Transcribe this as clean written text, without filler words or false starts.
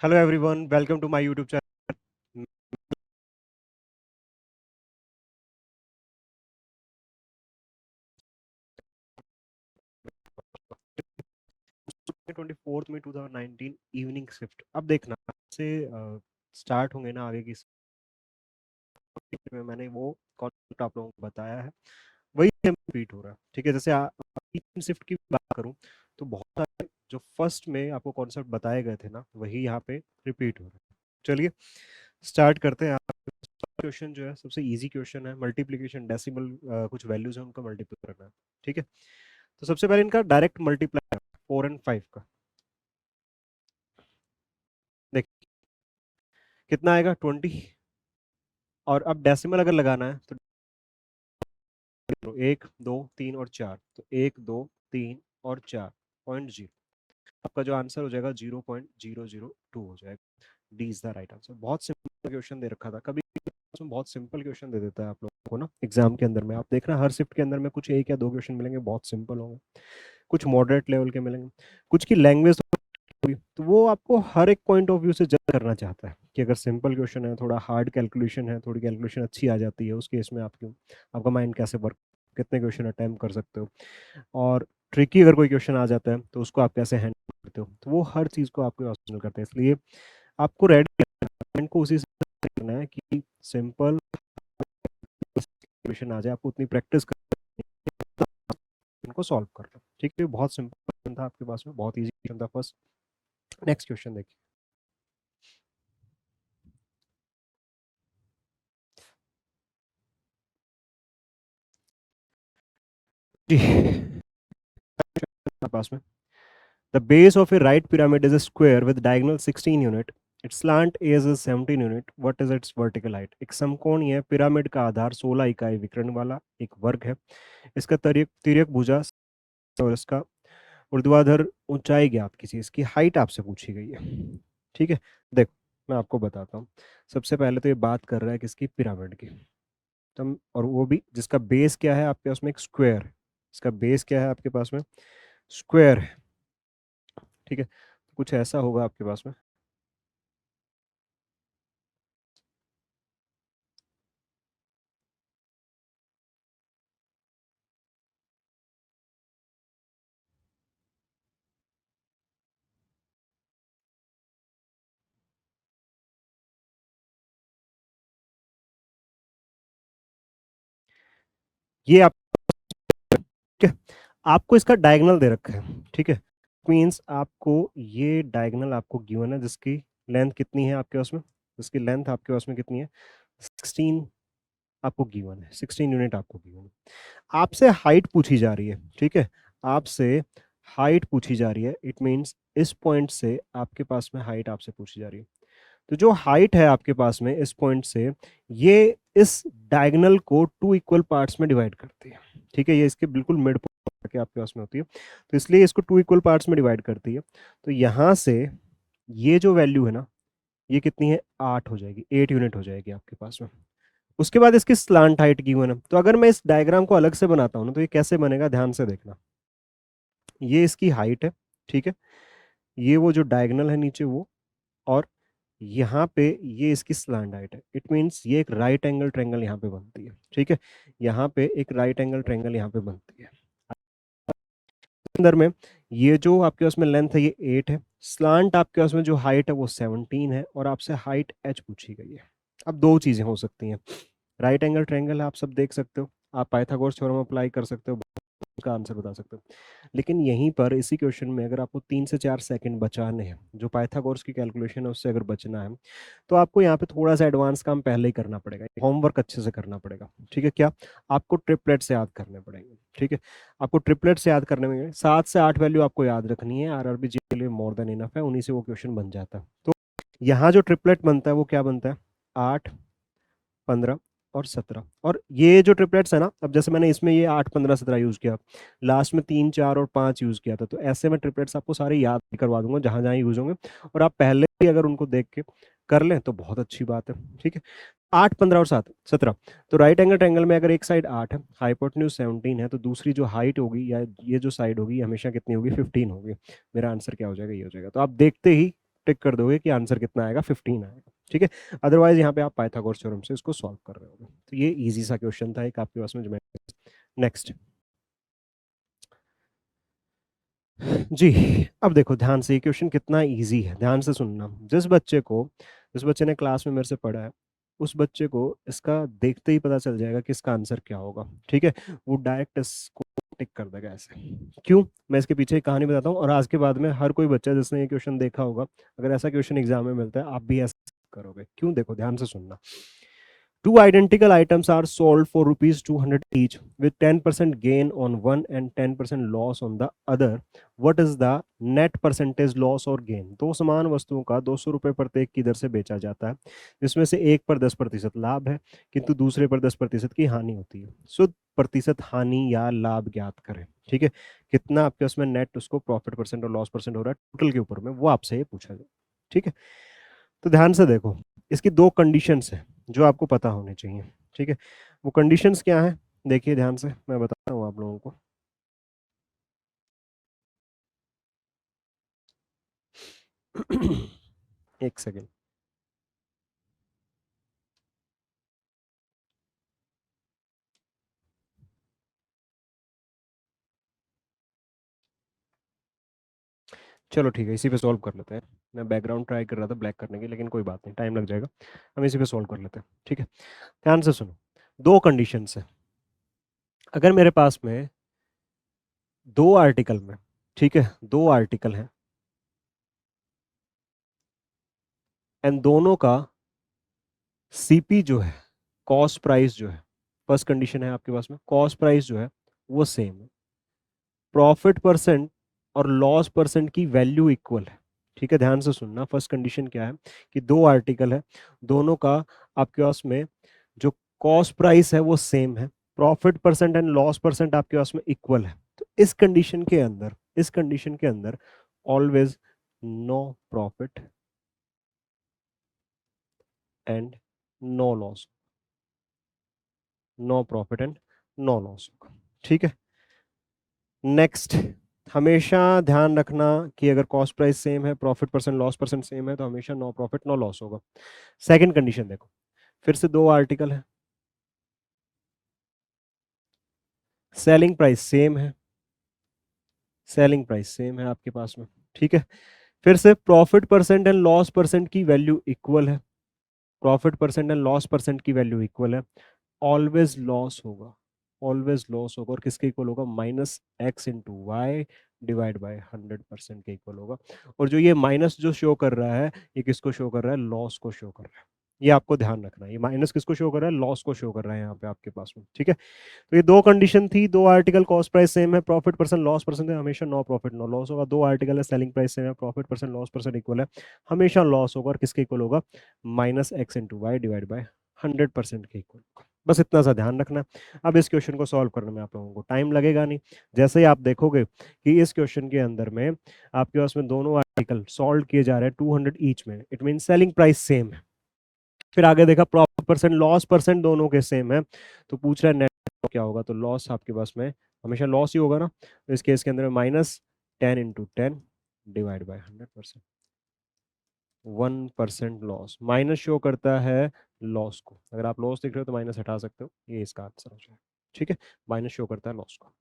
Hello everyone, welcome to my YouTube channel. 24 में 2019 evening shift. अब देखना से स्टार्ट होंगे ना आगे की shift में मैंने वो कॉन्सेप्ट आप लोगों को बताया है वही रिपीट हो रहा है। ठीक है, जैसे इवनिंग शिफ्ट की बात करूं तो बहुत सारे जो फर्स्ट में आपको कॉन्सेप्ट बताए गए थे ना वही यहाँ पे रिपीट हो रहे हैं। चलिए स्टार्ट करते हैं। क्वेश्चन जो है सबसे इजी क्वेश्चन है, मल्टीप्लीकेशन डेसिमल कुछ वैल्यूज है उनको मल्टीप्लाई करना है। ठीक है, तो सबसे पहले इनका डायरेक्ट मल्टीप्लाई 4 एंड 5 का देखिए कितना आएगा 20। और अब डेसिमल अगर लगाना है तो 1 2 3 और 4, तो 1 2 3 और 4 0। आपका जो आंसर हो जाएगा 0.002 हो जाएगा। D is the right answer. बहुत सिंपल क्वेश्चन दे रखा था, कभी उसमें बहुत सिंपल क्वेश्चन दे देता है आप लोगों को ना एग्जाम के अंदर में। आप देखना हर शिफ्ट के अंदर में कुछ एक या दो क्वेश्चन मिलेंगे बहुत सिंपल होंगे, कुछ मॉडरेट लेवल के मिलेंगे, कुछ की लैंग्वेज होगी। तो वो आपको हर एक पॉइंट ऑफ व्यू से जज करना चाहता है कि अगर सिंपल क्वेश्चन है, थोड़ा हार्ड कैलकुलेशन है, थोड़ी कैलकुलेशन अच्छी आ जाती है, उस केस में आप क्यों, आपका माइंड कैसे वर्क, कितने क्वेश्चन अटेम्प्ट कर सकते हो, और ट्रिकी अगर कोई क्वेश्चन आ जाता है तो उसको आप कैसे हैंडल करते हो। तो वो हर चीज़ को आपको ऑप्शनल करते हैं, इसलिए आपको रेडी माइंड को उसी से करना है कि सिंपल क्वेश्चन आ जाए, आपको उतनी प्रैक्टिस करनी है इनको सॉल्व कर लो। ठीक है, बहुत सिंपल था आपके पास में, बहुत इजी क्वेश्चन था फर्स्ट। नेक्स्ट क्वेश्चन देखिए जी, आपके पास में the base of a right pyramid is a square with diagonal 16 unit. Its slant is 17 unit. What is its vertical height? एक समकोणीय है, पिरामिड का आधार 16 इकाई विकर्ण वाला एक वर्ग है। इसका तिर्यक तिर्यक भुजा और इसका ऊर्ध्वाधर ऊंचाई ज्ञात कीजिए। इसकी हाइट आपसे पूछी गई है। ठीक है, देखो मैं आपको बताता हूँ। सबसे पहले तो ये बात कर रहा है किसकी, पिरामिड की। और वो भी जिसका बेस क्या है आपके पास में, एक स्क्वायर। इसका बेस क्या है आपके पास में, स्क्वायर है। ठीक है, तो कुछ ऐसा होगा आपके पास में। ये आप, ठीक है, आपको इसका डायगोनल दे रखा है। ठीक है, मीन्स आपको ये डायगोनल आपको गिवन है जिसकी लेंथ कितनी है आपके पास में, जिसकी लेंथ आपके पास में कितनी है 16 आपको गिवन है, 16 यूनिट आपको गिवन है। आपसे हाइट पूछी जा रही है। ठीक है, आपसे हाइट पूछी जा रही है, इट मीन्स इस पॉइंट से आपके पास में हाइट आपसे पूछी जा रही है। तो जो हाइट है आपके पास में इस पॉइंट से, ये इस डायगोनल को टू इक्वल पार्ट्स में डिवाइड करती है। ठीक है, ये इसके बिल्कुल मिड पॉइंट के आपके पास में होती है, तो इसलिए इसको टू इक्वल पार्ट्स में डिवाइड करती है। तो यहाँ से ये जो वैल्यू है ना, ये कितनी है 8 हो जाएगी, 8 यूनिट हो जाएगी आपके पास में। उसके बाद इसकी स्लांट हाइट गिवन है। तो अगर मैं इस डायग्राम को अलग से बनाता हूँ ना तो ये कैसे बनेगा, ध्यान से देखना। ये इसकी हाइट है। ठीक है, ये वो जो डायगोनल है नीचे वो, और यहाँ पे ये इसकी स्लैंड हाइट है। इट मीन्स ये एक राइट एंगल ट्रायंगल यहाँ पे बनती है। ठीक है, यहाँ पे एक राइट एंगल ट्रायंगल यहाँ पे बनती है। अंदर में ये जो आपके पास में लेंथ है ये 8 है, स्लांट आपके पास में जो हाइट है वो 17 है, और आपसे हाइट h पूछी गई है। अब दो चीजें हो सकती हैं, राइट एंगल ट्रायंगल आप सब देख सकते हो, आप पाइथागोरस थ्योरम अप्लाई कर सकते हो, का आंसर बता सकते हो। लेकिन यहीं पर इसी क्वेश्चन में अगर आपको 3 से 4 सेकंड बचाने हैं, जो पाइथागोरस की कैलकुलेशन है उससे अगर बचना है, तो आपको यहाँ पे थोड़ा सा एडवांस काम पहले ही करना पड़ेगा, होमवर्क अच्छे से करना पड़ेगा। ठीक है, क्या आपको ट्रिपलेट से याद करने पड़ेंगे। ठीक है, आपको ट्रिपलेट से याद करने में 7 से 8 वैल्यू आपको याद रखनी है, आरआरबी जी के लिए मोर देन इनफ है, उन्हीं से वो क्वेश्चन बन जाता है। तो यहाँ जो ट्रिपलेट बनता है वो क्या बनता है, 8 15 और 17। और ये जो ट्रिपलेट्स है ना, अब जैसे मैंने इसमें ये 8 15 17 यूज किया, लास्ट में 3 4 और 5 यूज किया था, तो ऐसे में ट्रिपलेट्स आपको सारे याद करवा दूंगा जहां जहां यूज होंगे, और आप पहले ही अगर उनको देख के कर लें तो बहुत अच्छी बात है। ठीक है, 8 15 और 7 17। तो राइट एंगल ट्रायंगल में अगर एक साइड 8 है, हाइपोटेन्यूज 17 है, तो दूसरी जो हाइट होगी या ये जो साइड होगी हमेशा कितनी होगी, 15 होगी। मेरा आंसर क्या हो जाएगा, ये हो जाएगा। तो आप देखते ही टिक कर दोगे कि आंसर कितना आएगा, 15 आएगा। ठीक है, अदरवाइज यहाँ पे आप पाइथागोरस थ्योरम से इसको सॉल्व कर रहे होगे। तो ये इजी सा क्वेश्चन था एक आपके पास में जो मैं, नेक्स्ट जी। अब देखो ध्यान से, ये क्वेश्चन कितना इजी है, ध्यान से सुनना। जिस बच्चे ने क्लास में मेरे से पढ़ा है, उस बच्चे को इसका देखते ही पता चल जाएगा कि इसका आंसर क्या होगा। ठीक है, वो डायरेक्ट इसको टिक कर देगा ऐसे। क्यों, मैं इसके पीछे एक कहानी बताता हूँ, और आज के बाद में हर कोई बच्चा जिसने ये क्वेश्चन देखा होगा, अगर ऐसा क्वेश्चन एग्जाम में मिलता है आप भी ऐसा करोगे। क्यों, देखो ध्यान से सुनना। Two identical items are sold for rupees 200 each with 10% gain on one and 10% loss on the other. What is the net percentage loss or gain? दो समान वस्तुओं का 200 रुपए प्रत्येक की दर से बेचा जाता है, जिसमें से एक पर 10% लाभ है किंतु दूसरे पर 10% की हानि होती है। शुद्ध प्रतिशत हानि या लाभ ज्ञात करें। ठीक है, कितना आपके उसमें नेट उसको प्रॉफिट परसेंट और लॉस परसेंट हो रहा है टोटल के ऊपर में, वो आपसे ये पूछा जाए। ठीक है, तो ध्यान से देखो, इसकी दो कंडीशंस है जो आपको पता होने चाहिए। ठीक है, वो कंडीशंस क्या है, देखिए ध्यान से मैं बताता हूँ आप लोगों को। एक सेकेंड। चलो ठीक है, इसी पे सॉल्व कर लेते हैं। मैं बैकग्राउंड ट्राई कर रहा था ब्लैक करने की, लेकिन कोई बात नहीं, टाइम लग जाएगा, हम इसी पे सॉल्व कर लेते हैं। ठीक है, ध्यान से सुनो, दो कंडीशंस है। अगर मेरे पास में दो आर्टिकल में, ठीक है, दो आर्टिकल हैं एंड दोनों का सीपी जो है, कॉस्ट प्राइस जो है, फर्स्ट कंडीशन है आपके पास में, कॉस्ट प्राइस जो है वो सेम है, प्रॉफिट परसेंट और लॉस परसेंट की वैल्यू इक्वल है। ठीक है, ध्यान से सुनना, फर्स्ट कंडीशन क्या है कि दो आर्टिकल है, दोनों का आपके पास में जो कॉस्ट प्राइस है वो सेम है, profit percent and loss percent आपके पास में इक्वल है। तो इस कंडीशन के अंदर always no profit and no loss, no profit and no loss होगा। ठीक है, नेक्स्ट, हमेशा ध्यान रखना कि अगर कॉस्ट प्राइस सेम है, profit percent loss percent same है, तो हमेशा नो प्रॉफिट नो लॉस होगा। सेकंड कंडीशन देखो, फिर से दो आर्टिकल है, सेलिंग प्राइस सेम है, सेलिंग प्राइस सेम है आपके पास में। ठीक है, फिर से profit percent and loss percent की वैल्यू इक्वल है, profit percent and loss percent की वैल्यू इक्वल है, ऑलवेज लॉस होगा, ऑलवेज लॉस होगा, और किसके इक्वल होगा, -x/y डिवाइड बाय 100% के इक्वल होगा। और जो ये माइनस जो शो कर रहा है, ये किसको शो कर रहा है, लॉस को शो कर रहा है। ये आपको ध्यान रखना है, ये माइनस किसको शो कर रहा है, लॉस को शो कर रहा है यहाँ पे आपके पास में। ठीक है, तो ये दो कंडीशन थी, दो आर्टिकल कॉस्ट प्राइस सेम है, प्रॉफिट परसेंट लॉस परसेंट है, हमेशा नो प्रॉफिट नो लॉस होगा। दो आर्टिकल है, सेलिंग प्राइस सेम है, profit percent loss percent equal है, हमेशा लॉस होगा, और किसके इक्वल होगा, -x/y डिवाइड बाय 100% के इक्वल होगा। बस इतना सा ध्यान रखना। अब इस क्वेश्चन को सॉल्व करने में आप लोगों को टाइम लगेगा नहीं। जैसे ही आप देखोगे कि इस क्वेश्चन के अंदर में आपके पास में दोनों आर्टिकल सॉल्व किए जा रहे हैं 200 ईच में, it mean selling price same है। फिर आगे देखा प्रॉफिट परसेंट लॉस परसेंट दोनों के सेम है, तो पूछ रहा है नेट क्या होगा, तो लॉस आपके पास में हमेशा लॉस ही होगा ना, तो इस केस के अंदर -10 × 10 divide by 100%, 1% loss, minus show करता है लॉस को, अगर आप लॉस देख रहे हो तो माइनस हटा सकते हो, ये इसका आंसर हो जाएगा। ठीक है, माइनस शो करता है लॉस को।